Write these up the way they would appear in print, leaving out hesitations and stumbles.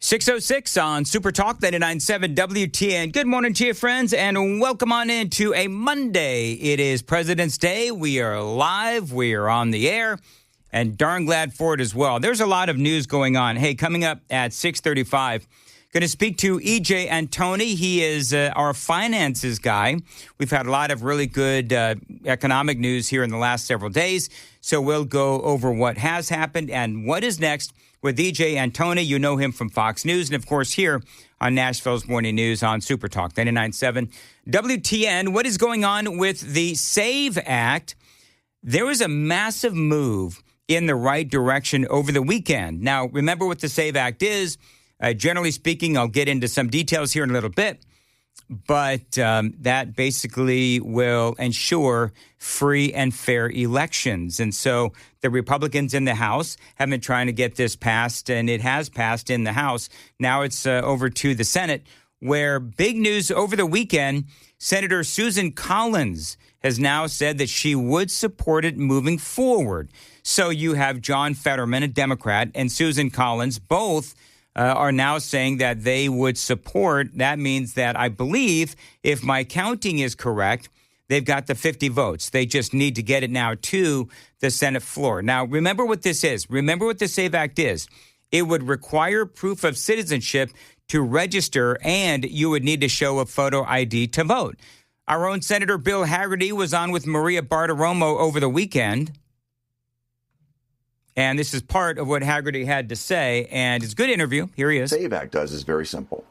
6:06 on Super Talk 99.7 WTN. Good morning to you, friends, and welcome on into a Monday. It is President's Day. We are live. We are on the air, and darn glad for it as well. There's a lot of news going on. Hey, coming up at 6:35, going to speak to EJ Antoni. He is our finances guy. We've had a lot of really good economic news here in the last several days, so we'll go over what has happened and what is next with EJ Antoni. You know him from Fox News and, of course, here on Nashville's Morning News on Super Talk 99.7 WTN. What is going on with the SAVE Act? There was a massive move in the right direction over the weekend. Now, remember what the SAVE Act is. Generally speaking, I'll get into some details here in a little bit, but that basically will ensure free and fair elections. And so the Republicans in the House have been trying to get this passed, and it has passed in the House. Now it's over to the Senate, where big news over the weekend, Senator Susan Collins has now said that she would support it moving forward. So you have John Fetterman, a Democrat, and Susan Collins, both are now saying that they would support. That means that I believe, if my counting is correct, they've got the 50 votes. They just need to get it now to the Senate floor. Now, remember what this is. Remember what the SAVE Act is. It would require proof of citizenship to register, and you would need to show a photo ID to vote. Our own Senator Bill Hagerty was on with Maria Bartiromo over the weekend. And this is part of what Hagerty had to say, and it's a good interview. Here he is. The SAVE Act does is very simple.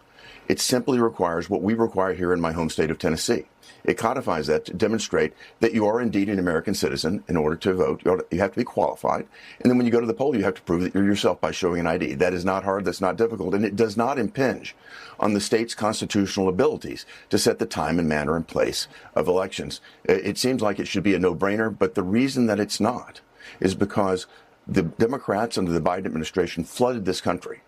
It simply requires what we require here in my home state of Tennessee. It codifies that to demonstrate that you are indeed an American citizen. In order to vote, you have to be qualified. And then when you go to the poll, you have to prove that you're yourself by showing an ID. That is not hard. That's not difficult. And it does not impinge on the state's constitutional abilities to set the time and manner and place of elections. It seems like it should be a no-brainer, but the reason that it's not is because the Democrats under the Biden administration flooded this country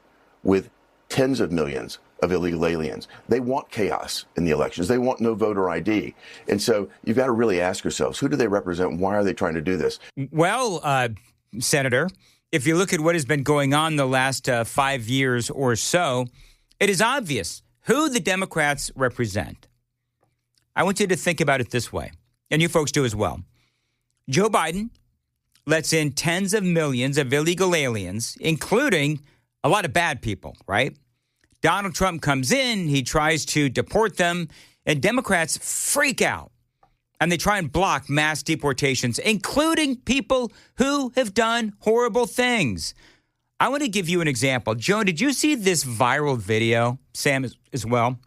with tens of millions of illegal aliens. They want chaos in the elections. They want no voter ID. And so you've got to really ask yourselves, who do they represent? Why are they trying to do this? Well, Senator, if you look at what has been going on the last 5 years or so, it is obvious who the Democrats represent. I want you to think about it this way, and you folks do as well. Joe Biden lets in tens of millions of illegal aliens, including a lot of bad people, right? Donald Trump comes in, he tries to deport them, and Democrats freak out. And they try and block mass deportations, including people who have done horrible things. I want to give you an example. Joe, did you see this viral video? Sam as well.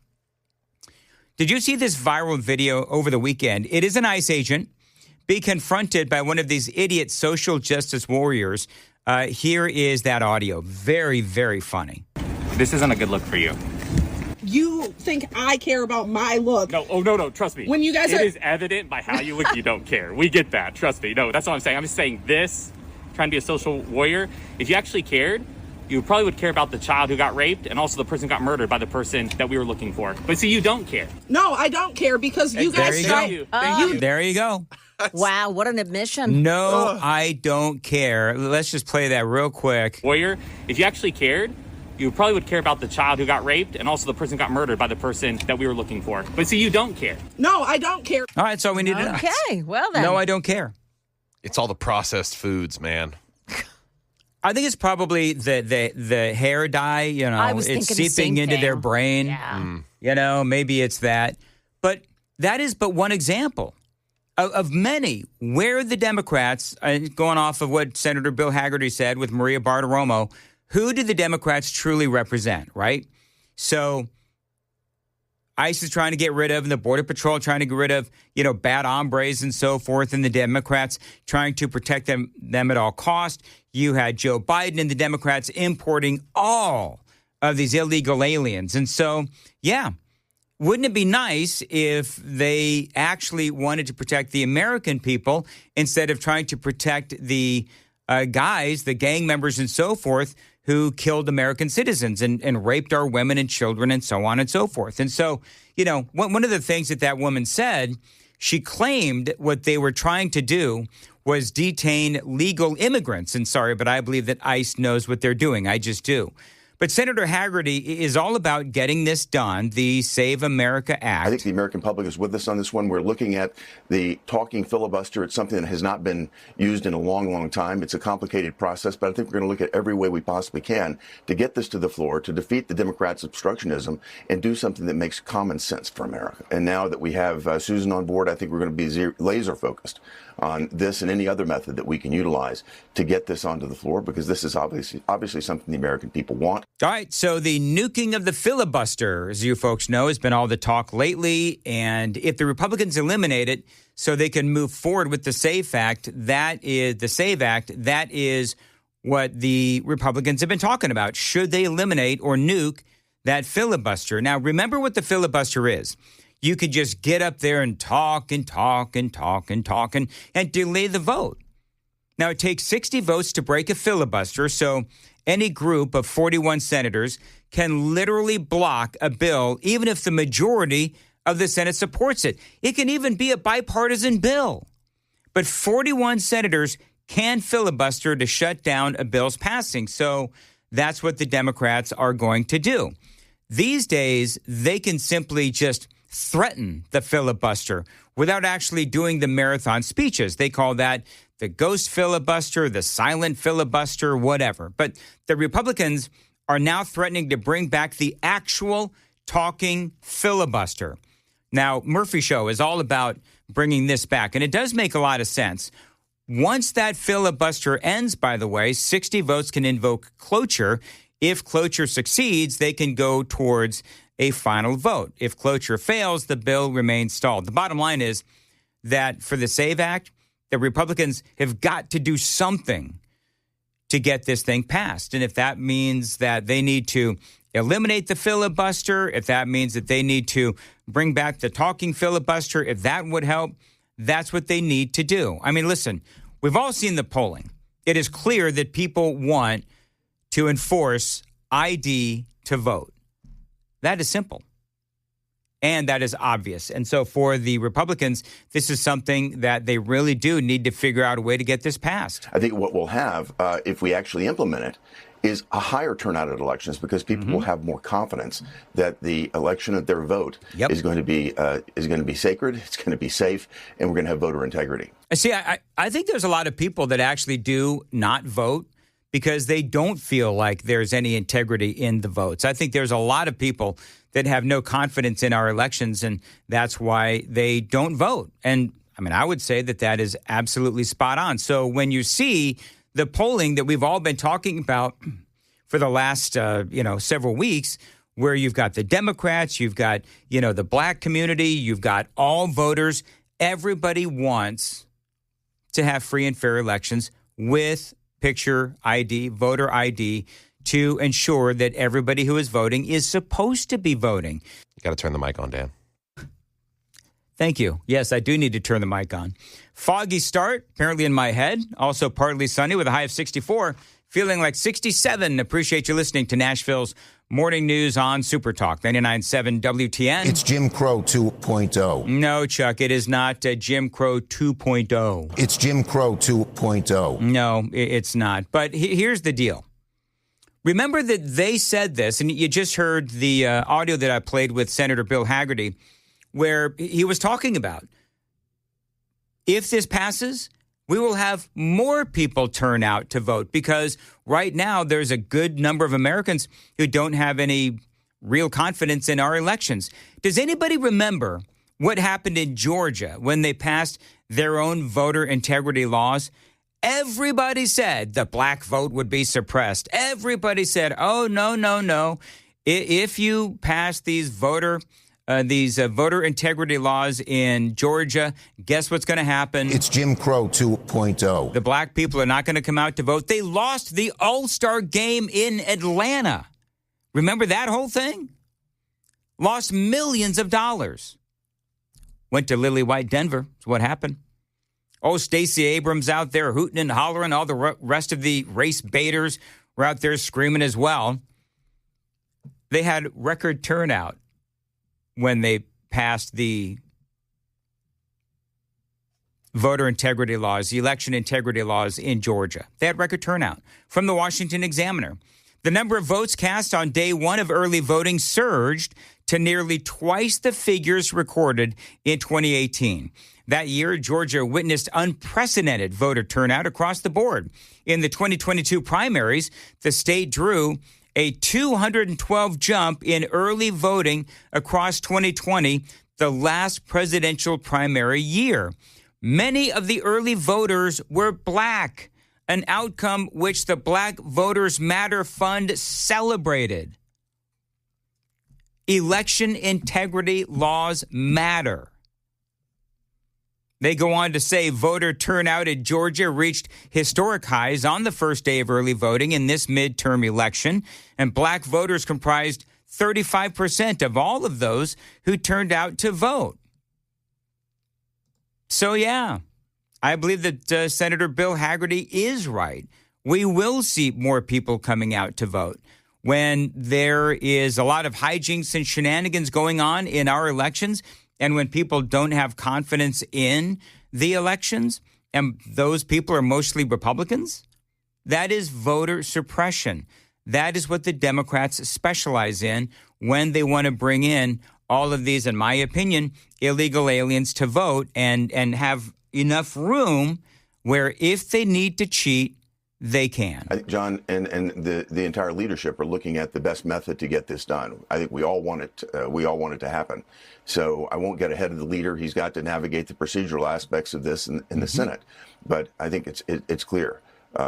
Did you see this viral video over the weekend? It is an ICE agent be confronted by one of these idiot social justice warriors. Here is that audio. Very, very funny. This isn't a good look for you. You think I care about my look? No, oh, no, trust me. When you guys It is evident by how you look, you don't care. We get that, trust me. No, that's what I'm saying. I'm just saying this, trying to be a social warrior. If you actually cared, you probably would care about the child who got raped and also the person who got murdered by the person that we were looking for. But see, you don't care. No, I don't care because you guys Thank you. There you go. Wow, what an admission. No, I don't care. Let's just play that real quick. Warrior, if you actually cared, you probably would care about the child who got raped and also the person who got murdered by the person that we were looking for. But see, you don't care. No, I don't care. All right, so we need to know. Okay, well then. No, I don't care. It's all the processed foods, man. I think it's probably the hair dye, you know, it's seeping into their brain. Yeah. You know, maybe it's that. But that is but one example of many where the Democrats, going off of what Senator Bill Hagerty said with Maria Bartiromo, who do the Democrats truly represent, right? So ICE is trying to get rid of, and the Border Patrol trying to get rid of, you know, bad hombres and so forth, and the Democrats trying to protect them at all cost. You had Joe Biden and the Democrats importing all of these illegal aliens. And so, yeah, wouldn't it be nice if they actually wanted to protect the American people instead of trying to protect the guys, the gang members and so forth, who killed American citizens and raped our women and children and so on and so forth. And so, you know, one of the things that woman said, she claimed what they were trying to do was detain legal immigrants. And sorry, but I believe that ICE knows what they're doing. I just do. But Senator Haggerty is all about getting this done, the Save America Act. I think the American public is with us on this one. We're looking at the talking filibuster. It's something that has not been used in a long, long time. It's a complicated process, but I think we're going to look at every way we possibly can to get this to the floor, to defeat the Democrats' obstructionism, and do something that makes common sense for America. And now that we have Susan on board, I think we're going to be laser focused on this and any other method that we can utilize to get this onto the floor, because this is obviously something the American people want. All right, so the nuking of the filibuster, as you folks know, has been all the talk lately. And if the Republicans eliminate it so they can move forward with the SAVE Act, that is what the Republicans have been talking about. Should they eliminate or nuke that filibuster? Now, remember what the filibuster is. You could just get up there and talk and talk and talk and talk and delay the vote. Now, it takes 60 votes to break a filibuster, so any group of 41 senators can literally block a bill, even if the majority of the Senate supports it. It can even be a bipartisan bill. But 41 senators can filibuster to shut down a bill's passing. So that's what the Democrats are going to do. These days, they can simply just threaten the filibuster without actually doing the marathon speeches. They call that the ghost filibuster, the silent filibuster, whatever. But the Republicans are now threatening to bring back the actual talking filibuster. Now, Murphy Show is all about bringing this back, and it does make a lot of sense. Once that filibuster ends, by the way, 60 votes can invoke cloture. If cloture succeeds, they can go towards a final vote. If cloture fails, the bill remains stalled. The bottom line is that for the SAVE Act, the Republicans have got to do something to get this thing passed. And if that means that they need to eliminate the filibuster, if that means that they need to bring back the talking filibuster, if that would help, that's what they need to do. I mean, listen, we've all seen the polling. It is clear that people want to enforce ID to vote. That is simple. And that is obvious. And so for the Republicans, this is something that they really do need to figure out a way to get this passed. I think what we'll have, if we actually implement it, is a higher turnout at elections, because people will have more confidence that the election of their vote is going to be sacred, it's going to be safe, and we're going to have voter integrity. See, I think there's a lot of people that actually do not vote because they don't feel like there's any integrity in the votes. I think there's a lot of people that have no confidence in our elections, and that's why they don't vote. And I mean, I would say that that is absolutely spot on. So when you see the polling that we've all been talking about for the last, several weeks, where you've got the Democrats, you've got, the black community, you've got all voters, everybody wants to have free and fair elections with picture ID, voter ID, to ensure that everybody who is voting is supposed to be voting. You got to turn the mic on, Dan. Thank you. Yes, I do need to turn the mic on. Foggy start, apparently in my head. Also partly sunny with a high of 64. Feeling like 67. Appreciate you listening to Nashville's Morning News on Super Talk 99.7 WTN. It's Jim Crow 2.0. No, Chuck, it is not Jim Crow 2.0. It's Jim Crow 2.0. No, it's not. But here's the deal. Remember that they said this, and you just heard the audio that I played with Senator Bill Haggerty, where he was talking about, if this passes, we will have more people turn out to vote, because right now there's a good number of Americans who don't have any real confidence in our elections. Does anybody remember what happened in Georgia when they passed their own voter integrity laws? Everybody said the black vote would be suppressed. Everybody said, oh, no. If you pass these voter integrity laws in Georgia, guess what's going to happen? It's Jim Crow 2.0. The black people are not going to come out to vote. They lost the All-Star game in Atlanta. Remember that whole thing? Lost millions of dollars. Went to Lily White Denver. That's what happened. Oh, Stacey Abrams out there hooting and hollering. All the rest of the race baiters were out there screaming as well. They had record turnout when they passed the voter integrity laws, the election integrity laws in Georgia. They had record turnout. From the Washington Examiner, The number of votes cast on day one of early voting surged to nearly twice the figures recorded in 2018. That year, Georgia witnessed unprecedented voter turnout across the board. In the 2022 primaries, the state drew a 212 jump in early voting across 2020, the last presidential primary year. Many of the early voters were black, an outcome which the Black Voters Matter Fund celebrated. Election integrity laws matter. They go on to say voter turnout in Georgia reached historic highs on the first day of early voting in this midterm election, and black voters comprised 35% of all of those who turned out to vote. So, yeah, I believe that Senator Bill Hagerty is right. We will see more people coming out to vote. When there is a lot of hijinks and shenanigans going on in our elections, and when people don't have confidence in the elections, and those people are mostly Republicans, that is voter suppression. That is what the Democrats specialize in when they want to bring in all of these, in my opinion, illegal aliens to vote and have enough room where if they need to cheat, they can. I think John and the entire leadership are looking at the best method to get this done. I think we all want it. We all want it to happen. So I won't get ahead of the leader. He's got to navigate the procedural aspects of this in the Senate. But I think it's clear.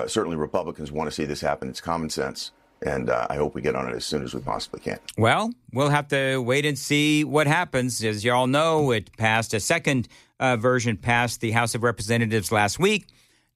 Certainly Republicans want to see this happen. It's common sense. And I hope we get on it as soon as we possibly can. Well, we'll have to wait and see what happens. As you all know, it passed a second version passed the House of Representatives last week.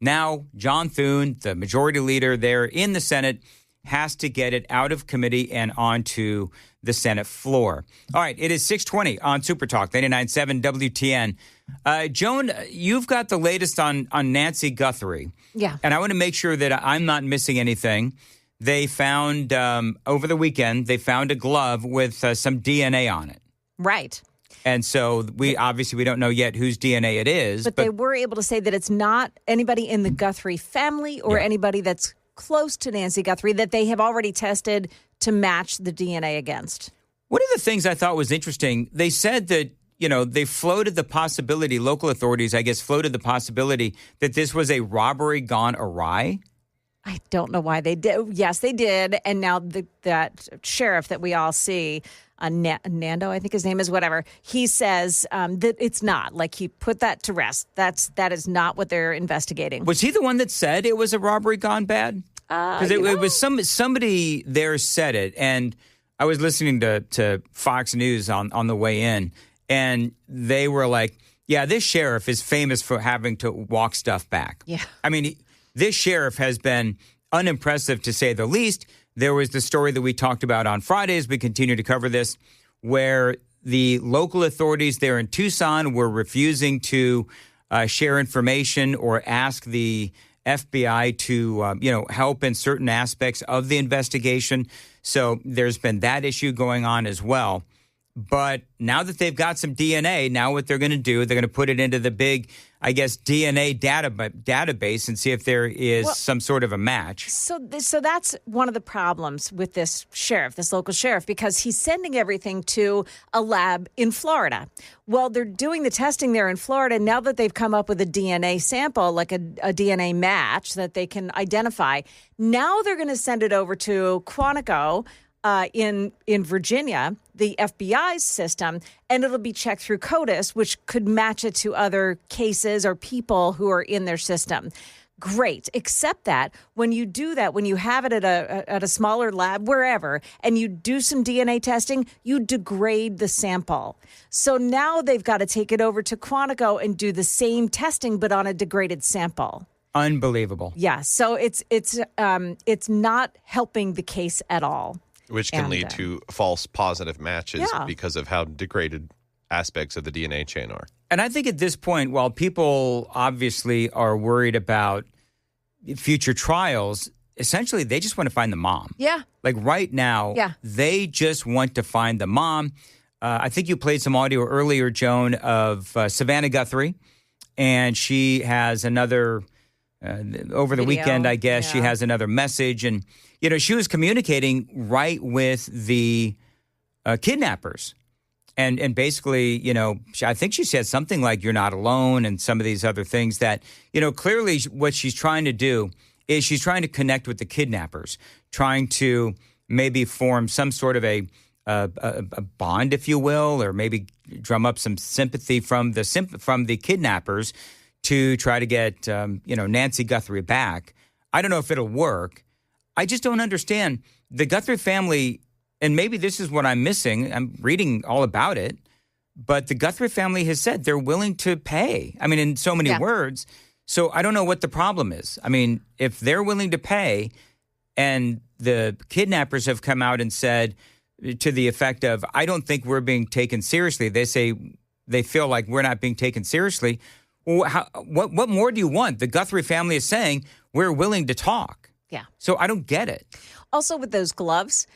Now, John Thune, the majority leader there in the Senate, has to get it out of committee and onto the Senate floor. All right, it is 6:20 on Super Talk, 99.7 WTN. Joan, you've got the latest on Nancy Guthrie. Yeah. And I want to make sure that I'm not missing anything. They found, over the weekend, they found a glove with some DNA on it. Right. And so we don't know yet whose DNA it is. But they were able to say that it's not anybody in the Guthrie family or anybody that's close to Nancy Guthrie that they have already tested to match the DNA against. One of the things I thought was interesting, they said that, they floated the possibility, local authorities, I guess, floated the possibility that this was a robbery gone awry. I don't know why they did. Yes, they did. And now that sheriff that we all see, Nando, I think his name is, whatever, he says that it's not. Like, he put that to rest. That is not what they're investigating. Was he the one that said it was a robbery gone bad? Because it was somebody there said it. And I was listening to Fox News on the way in, and they were like, yeah, this sheriff is famous for having to walk stuff back. Yeah. I mean, this sheriff has been unimpressive, to say the least. There was the story that we talked about on Fridays. We continue to cover this, where the local authorities there in Tucson were refusing to share information or ask the FBI to, help in certain aspects of the investigation. So there's been that issue going on as well. But now that they've got some DNA, now what they're going to do, they're going to put it into the big, I guess, DNA database and see if there is some sort of a match. So that's one of the problems with this local sheriff, because he's sending everything to a lab in Florida. Well, they're doing the testing there in Florida. Now that they've come up with a DNA sample, like a DNA match that they can identify, now they're going to send it over to Quantico, in Virginia, the FBI's system, and it'll be checked through CODIS, which could match it to other cases or people who are in their system. Great, except that when you do that, when you have it at a smaller lab, wherever, and you do some DNA testing, you degrade the sample. So now they've got to take it over to Quantico and do the same testing, but on a degraded sample. Unbelievable. Yeah, so it's not helping the case at all. Which can lead to false positive matches because of how degraded aspects of the DNA chain are. And I think at this point, while people obviously are worried about future trials, essentially they just want to find the mom. Yeah. Like right now, they just want to find the mom. I think you played some audio earlier, Joan, of Savannah Guthrie. And she has another, over the weekend, I guess, she has another message. And, she was communicating right with the kidnappers. And basically, I think she said something like, you're not alone, and some of these other things that, clearly what she's trying to do is she's trying to connect with the kidnappers, trying to maybe form some sort of a bond, if you will, or maybe drum up some sympathy from the kidnappers to try to get, Nancy Guthrie back. I don't know if it'll work. I just don't understand. The Guthrie family, and maybe this is what I'm missing. I'm reading all about it, but the Guthrie family has said they're willing to pay. I mean, in so many words. So I don't know what the problem is. I mean, if they're willing to pay and the kidnappers have come out and said to the effect of, I don't think we're being taken seriously. They say they feel like we're not being taken seriously. Well, what more do you want? The Guthrie family is saying we're willing to talk. Yeah. So I don't get it. Also with those gloves,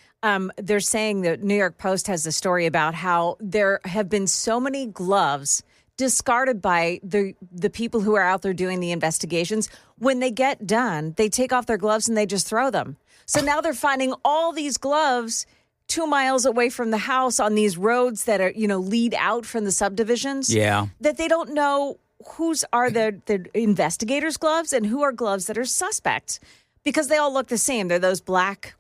they're saying the New York Post has a story about how there have been so many gloves discarded by the people who are out there doing the investigations. When they get done, they take off their gloves and they just throw them. So now they're finding all these gloves 2 miles away from the house on these roads that are, lead out from the subdivisions. Yeah. That they don't know whose are the investigators' gloves and who are gloves that are suspects, because they all look the same. They're those black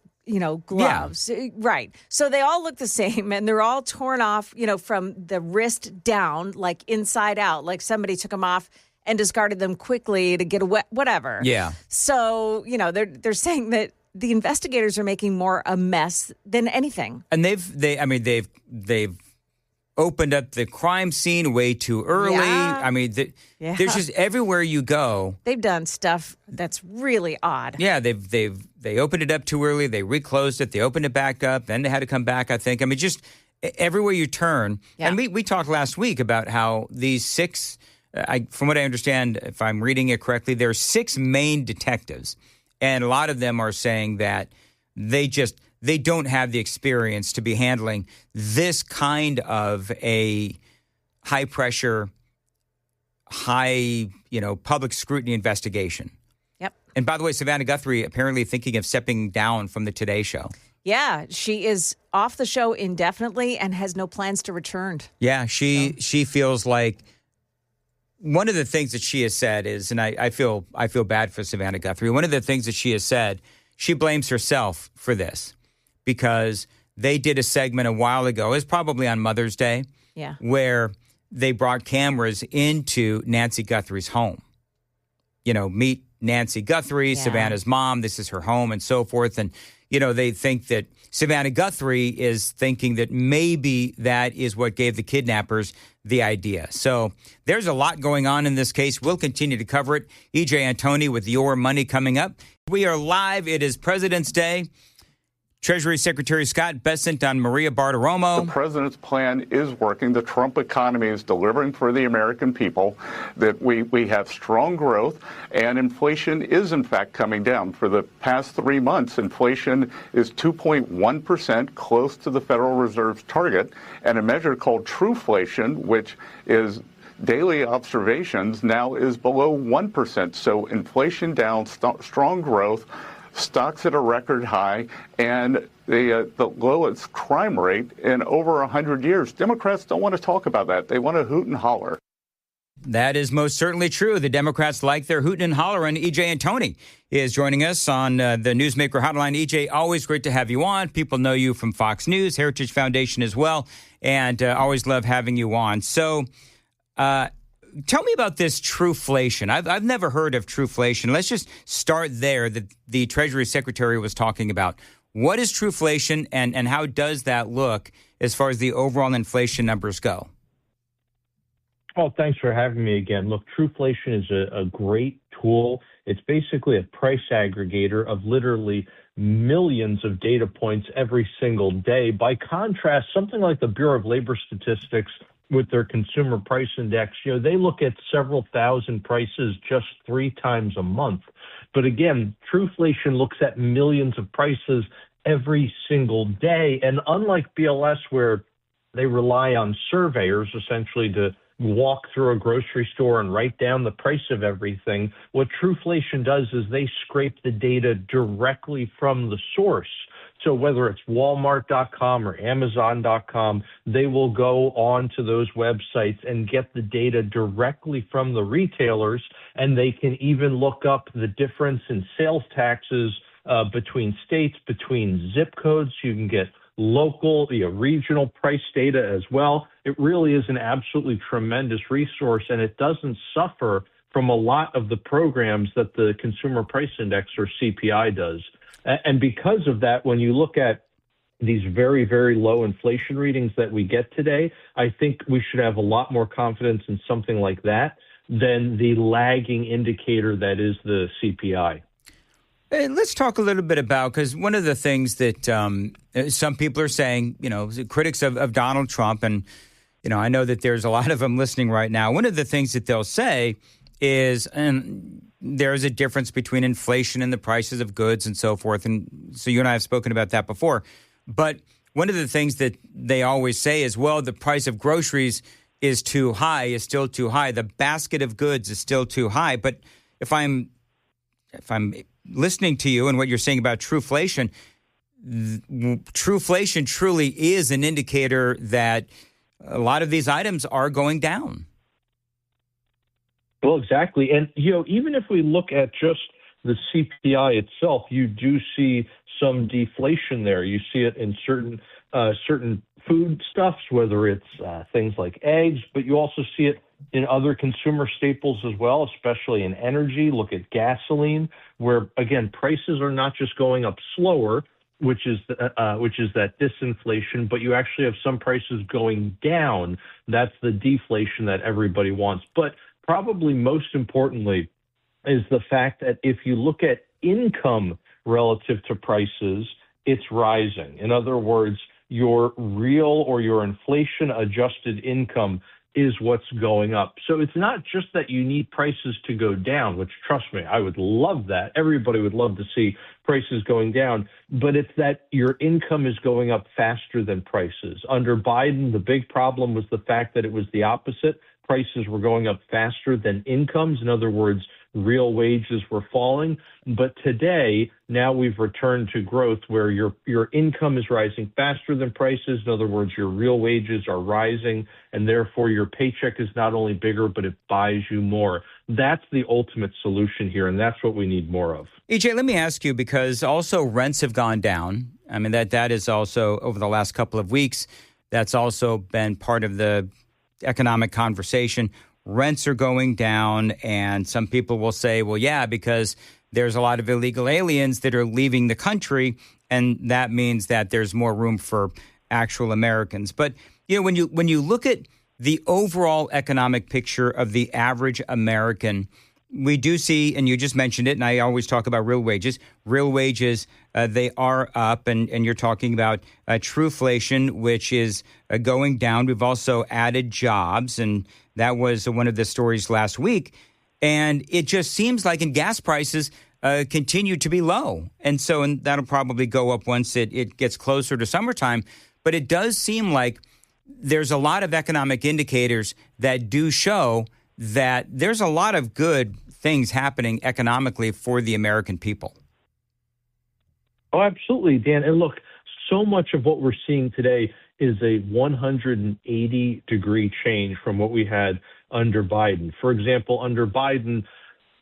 gloves. Yeah. Right. So they all look the same, and they're all torn off, from the wrist down, like inside out, like somebody took them off and discarded them quickly to get away, whatever. Yeah. So, they're saying that the investigators are making more a mess than anything. And they've opened up the crime scene way too early. Yeah. I mean, there's just everywhere you go. They've done stuff that's really odd. Yeah, they opened it up too early. They reclosed it. They opened it back up. Then they had to come back, I think. I mean, just everywhere you turn. Yeah. And we talked last week about how these 6, from what I understand, if I'm reading it correctly, there are 6 main detectives. And a lot of them are saying that they don't have the experience to be handling this kind of a high-pressure, public scrutiny investigation. Yep. And by the way, Savannah Guthrie apparently thinking of stepping down from the Today Show. Yeah, she is off the show indefinitely and has no plans to return. Yeah, she feels like one of the things that she has said is, and I feel bad for Savannah Guthrie. One of the things that she has said, she blames herself for this because they did a segment a while ago. It was probably on Mother's Day, where they brought cameras into Nancy Guthrie's home. Meet Nancy Guthrie, Savannah's mom. This is her home, and so forth. And they think that Savannah Guthrie is thinking that maybe that is what gave the kidnappers the idea. So there's a lot going on in this case. We'll continue to cover it. EJ Antoni with Your Money coming up. We are live. It is President's Day. Treasury Secretary Scott Bessent on Maria Bartiromo. The president's plan is working. The Trump economy is delivering for the American people. That we have strong growth, and inflation is, in fact, coming down. For the past 3 months, inflation is 2.1%, close to the Federal Reserve's target, and a measure called Truflation, which is daily observations, now is below 1%. So inflation down, strong growth, stocks at a record high, and the lowest crime rate in over 100 years. Democrats don't want to talk about that. They want to hoot and holler. That is most certainly true. The Democrats like their hootin' and hollering. EJ Antoni is joining us on the Newsmaker Hotline. EJ, always great to have you on. People know you from Fox News, Heritage Foundation as well, and always love having you on. So tell me about this Truflation. I've never heard of Truflation. Let's just start there that the Treasury Secretary was talking about. What is Truflation, and how does that look as far as the overall inflation numbers go? Well, thanks for having me again. Look, Truflation is a great tool. It's basically a price aggregator of literally millions of data points every single day. By contrast, something like the Bureau of Labor Statistics with their consumer price index, they look at several thousand prices just 3 times a month. But again, Truflation looks at millions of prices every single day. And unlike BLS, where they rely on surveyors essentially to walk through a grocery store and write down the price of everything. What Trueflation does is they scrape the data directly from the source. So whether it's Walmart.com or Amazon.com, they will go on to those websites and get the data directly from the retailers, and they can even look up the difference in sales taxes between states, between zip codes. You can get local, regional price data as well. It really is an absolutely tremendous resource, and it doesn't suffer from a lot of the programs that the Consumer Price Index or CPI does. And because of that, when you look at these very, very low inflation readings that we get today, I think we should have a lot more confidence in something like that than the lagging indicator that is the CPI. Hey, let's talk a little bit about, because one of the things that some people are saying, critics of Donald Trump, and, I know that there's a lot of them listening right now. One of the things that they'll say is, and there's a difference between inflation and the prices of goods and so forth. And so you and I have spoken about that before. But one of the things that they always say is, well, the price of groceries is still too high. The basket of goods is still too high. But if I'm listening to you and what you're saying about Trueflation, Trueflation truly is an indicator that a lot of these items are going down. Well, exactly. And, even if we look at just the CPI itself, you do see some deflation there. You see it in certain foodstuffs, whether it's things like eggs, but you also see it in other consumer staples as well, especially in energy. Look at gasoline, where, again, prices are not just going up slower, which is that disinflation, but you actually have some prices going down. That's the deflation that everybody wants. But probably most importantly is the fact that if you look at income relative to prices, it's rising. In other words, your real or your inflation adjusted income is what's going up. So it's not just that you need prices to go down, which, trust me, I would love that. Everybody would love to see prices going down, but it's that your income is going up faster than prices. Under Biden, the big problem was the fact that it was the opposite. Prices were going up faster than incomes. In other words, real wages were falling. But today, now we've returned to growth where your income is rising faster than prices. In other words, your real wages are rising, and therefore your paycheck is not only bigger, but it buys you more. That's the ultimate solution here, and that's what we need more of. EJ, let me ask you, because also rents have gone down. I mean, that is also, over the last couple of weeks, that's also been part of the economic conversation. Rents are going down, and some people will say, well, yeah, because there's a lot of illegal aliens that are leaving the country, and that means that there's more room for actual Americans. But, when you look at the overall economic picture of the average American, we do see, and you just mentioned it, and I always talk about real wages. Real wages, they are up, and you're talking about Trueflation, which is going down. We've also added jobs, and that was one of the stories last week. And it just seems like in gas prices continue to be low. And that'll probably go up once it gets closer to summertime. But it does seem like there's a lot of economic indicators that do show that there's a lot of good things happening economically for the American people. Oh, absolutely, Dan. And look, so much of what we're seeing today is a 180-degree change from what we had under Biden. For example, under Biden,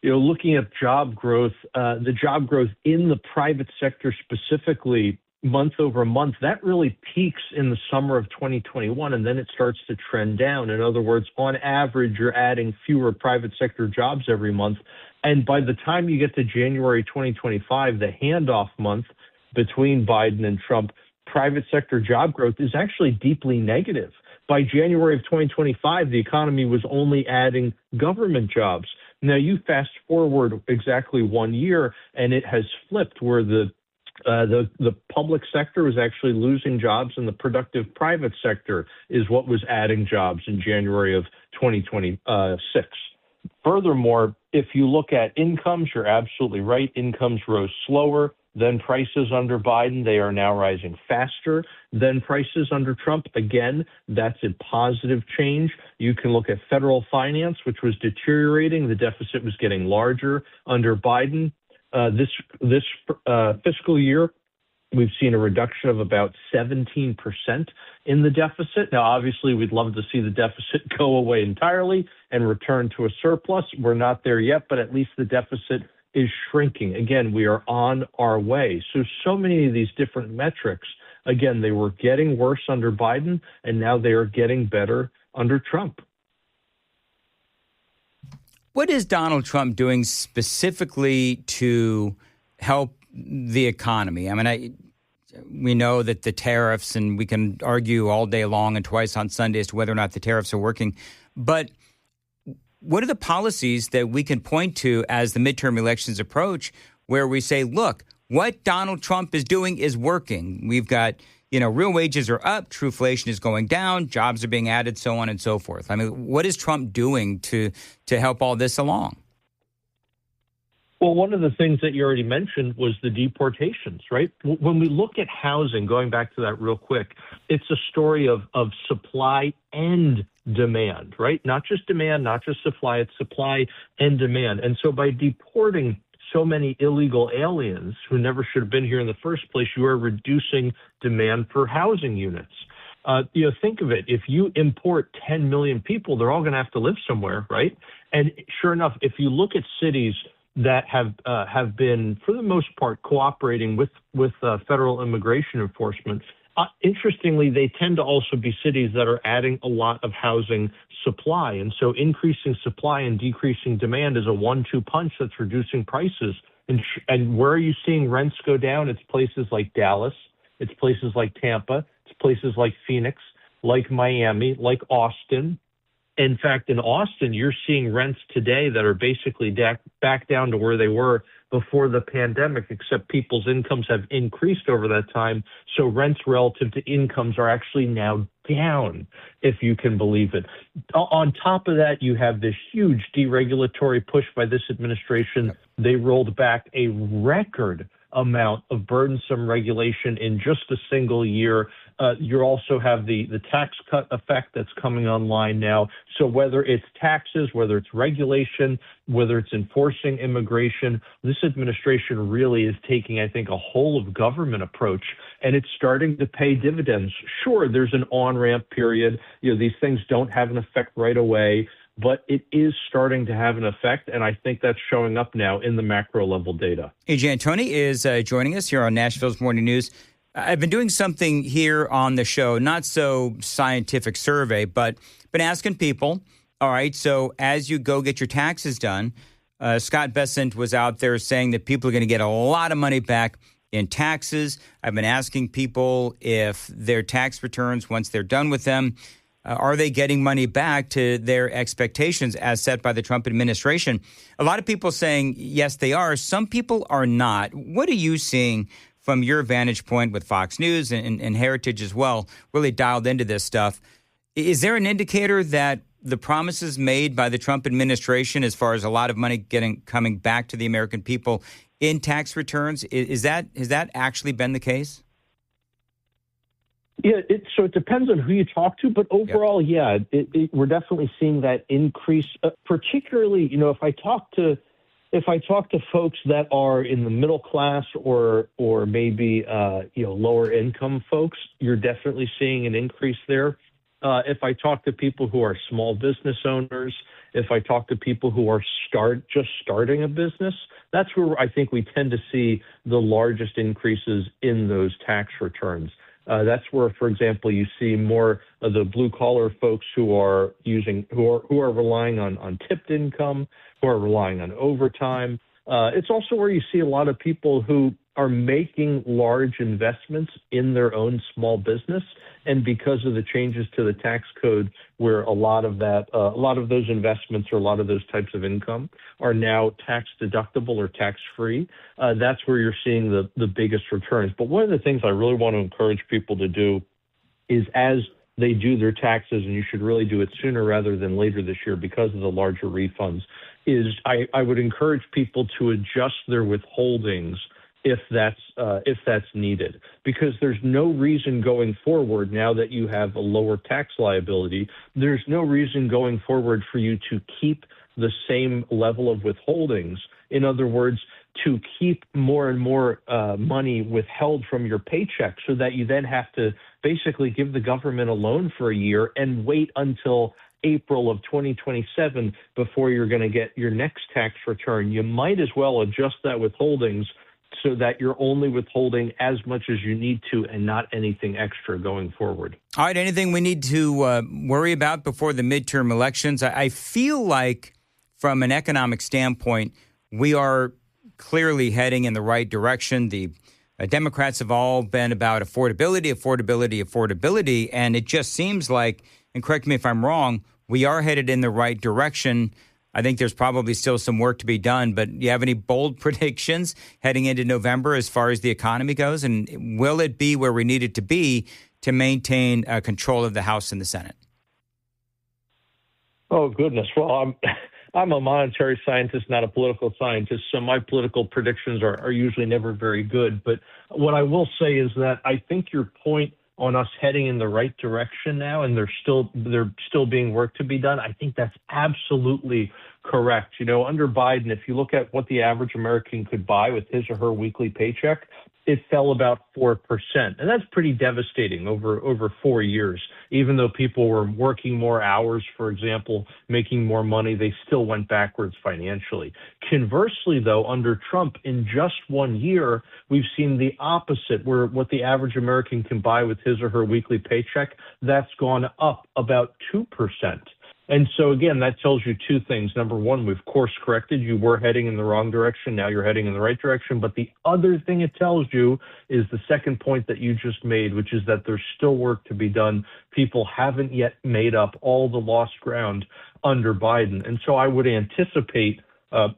looking at job growth, the job growth in the private sector specifically, month over month, that really peaks in the summer of 2021, and then it starts to trend down. In other words, on average, you're adding fewer private sector jobs every month. And by the time you get to January 2025, the handoff month between Biden and Trump, private sector job growth is actually deeply negative. By January of 2025, the economy was only adding government jobs. Now, you fast forward exactly 1 year, and it has flipped where the public sector was actually losing jobs, and the productive private sector is what was adding jobs in January of 2026. Furthermore, if you look at incomes, you're absolutely right. Incomes rose slower. than prices under Biden. They are now rising faster than prices under Trump. Again, that's a positive change. You can look at federal finance, which was deteriorating. The deficit was getting larger under Biden. This fiscal year, we've seen a reduction of about 17% in the deficit. Now, obviously, we'd love to see the deficit go away entirely and return to a surplus. We're not there yet, but at least the deficit is shrinking. Again, we are on our way. So many of these different metrics, again, they were getting worse under Biden, and now they are getting better under Trump. What is Donald Trump doing specifically to help the economy? I mean, we know that the tariffs, and we can argue all day long and twice on Sunday as to whether or not the tariffs are working. But what are the policies that we can point to as the midterm elections approach where we say, look, what Donald Trump is doing is working? We've got, real wages are up, trueflation is going down, jobs are being added, so on and so forth. I mean, what is Trump doing to help all this along? Well, one of the things that you already mentioned was the deportations, right? When we look at housing, going back to that real quick, it's a story of supply and demand, right? Not just demand, not just supply, it's supply and demand. And so by deporting so many illegal aliens who never should have been here in the first place, you are reducing demand for housing units. Think of it. If you import 10 million people, they're all going to have to live somewhere, right? And sure enough, if you look at cities that have been, for the most part, cooperating with federal immigration enforcement. Interestingly, they tend to also be cities that are adding a lot of housing supply. And so increasing supply and decreasing demand is a 1-2 punch that's reducing prices. And where are you seeing rents go down? It's places like Dallas. It's places like Tampa. It's places like Phoenix, like Miami, like Austin. In fact, in Austin, you're seeing rents today that are basically back down to where they were before the pandemic, except people's incomes have increased over that time. So rents relative to incomes are actually now down, if you can believe it. On top of that, you have this huge deregulatory push by this administration. They rolled back a record amount of burdensome regulation in just a single year. You also have the tax cut effect that's coming online now. So whether it's taxes, whether it's regulation, whether it's enforcing immigration, this administration really is taking, I think, a whole of government approach, and it's starting to pay dividends. Sure, there's an on-ramp period. These things don't have an effect right away, but it is starting to have an effect, and I think that's showing up now in the macro level data. EJ Antoni is joining us here on Nashville's Morning News. I've been doing something here on the show, not so scientific survey, but been asking people, all right, so as you go get your taxes done, Scott Bessent was out there saying that people are going to get a lot of money back in taxes. I've been asking people if their tax returns, once they're done with them, are they getting money back to their expectations as set by the Trump administration? A lot of people saying, yes, they are. Some people are not. What are you seeing from your vantage point with Fox News and Heritage as well, really dialed into this stuff? Is there an indicator that the promises made by the Trump administration as far as a lot of money coming back to the American people in tax returns, has that actually been the case? Yeah, so it depends on who you talk to, but overall, we're definitely seeing that increase. Particularly, if I talk to folks that are in the middle class or maybe lower income folks, you're definitely seeing an increase there. If I talk to people who are small business owners, if I talk to people who are just starting a business, that's where I think we tend to see the largest increases in those tax returns. That's where, for example, you see more of the blue collar folks who are relying on tipped income, who are relying on overtime. It's also where you see a lot of people who are making large investments in their own small business, and because of the changes to the tax code, where a lot of those investments or a lot of those types of income are now tax deductible or tax free, that's where you're seeing the biggest returns. But one of the things I really want to encourage people to do is, as they do their taxes, and you should really do it sooner rather than later this year because of the larger refunds, is I would encourage people to adjust their withholdings if that's needed, because there's no reason going forward, now that you have a lower tax liability, there's no reason going forward for you to keep the same level of withholdings. In other words, to keep more and more money withheld from your paycheck, so that you then have to basically give the government a loan for a year and wait until April of 2027 before you're going to get your next tax return. You might as well adjust that withholdings so that you're only withholding as much as you need to and not anything extra going forward. All right, anything we need to worry about before the midterm elections? I feel like from an economic standpoint, we are clearly heading in the right direction. The Democrats have all been about affordability, and it just seems like, and correct me if I'm wrong, we are headed in the right direction. I think there's probably still some work to be done, but do you have any bold predictions heading into November as far as the economy goes? And will it be where we need it to be to maintain control of the House and the Senate? Oh, goodness. Well, I'm a monetary scientist, not a political scientist, so my political predictions are usually never very good. But what I will say is that I think your point on us heading in the right direction now, and there's still being work to be done, I think that's absolutely correct. You know, under Biden, if you look at what the average American could buy with his or her weekly paycheck, it fell about 4%. And that's pretty devastating over 4 years. Even though people were working more hours, for example, making more money, they still went backwards financially. Conversely, though, under Trump, in just 1 year, we've seen the opposite, where what the average American can buy with his or her weekly paycheck, that's gone up about 2%. And so, again, that tells you two things. Number one, we've course corrected. You were heading in the wrong direction. Now you're heading in the right direction. But the other thing it tells you is the second point that you just made, which is that there's still work to be done. People haven't yet made up all the lost ground under Biden. And so I would anticipate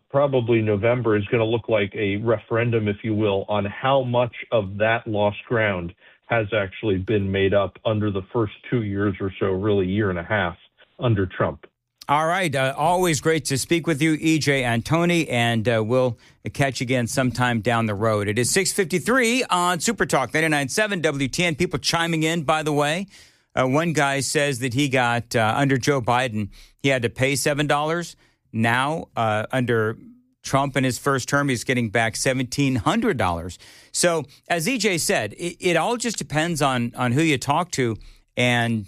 probably November is going to look like a referendum, if you will, on how much of that lost ground has actually been made up under the first 2 years or so, really year and a half, under Trump. All right. Always great to speak with you, EJ Antoni, and we'll catch you again sometime down the road. It is 6:53 on Super Talk 99.7 WTN. People chiming in, by the way. One guy says that he got, under Joe Biden, he had to pay $7. Now, under Trump in his first term, he's getting back $1,700. So, as EJ said, it all just depends on who you talk to and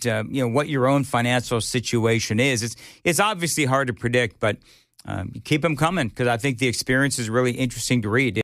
what your own financial situation is. It's obviously hard to predict, but keep them coming, because I think the experience is really interesting to read.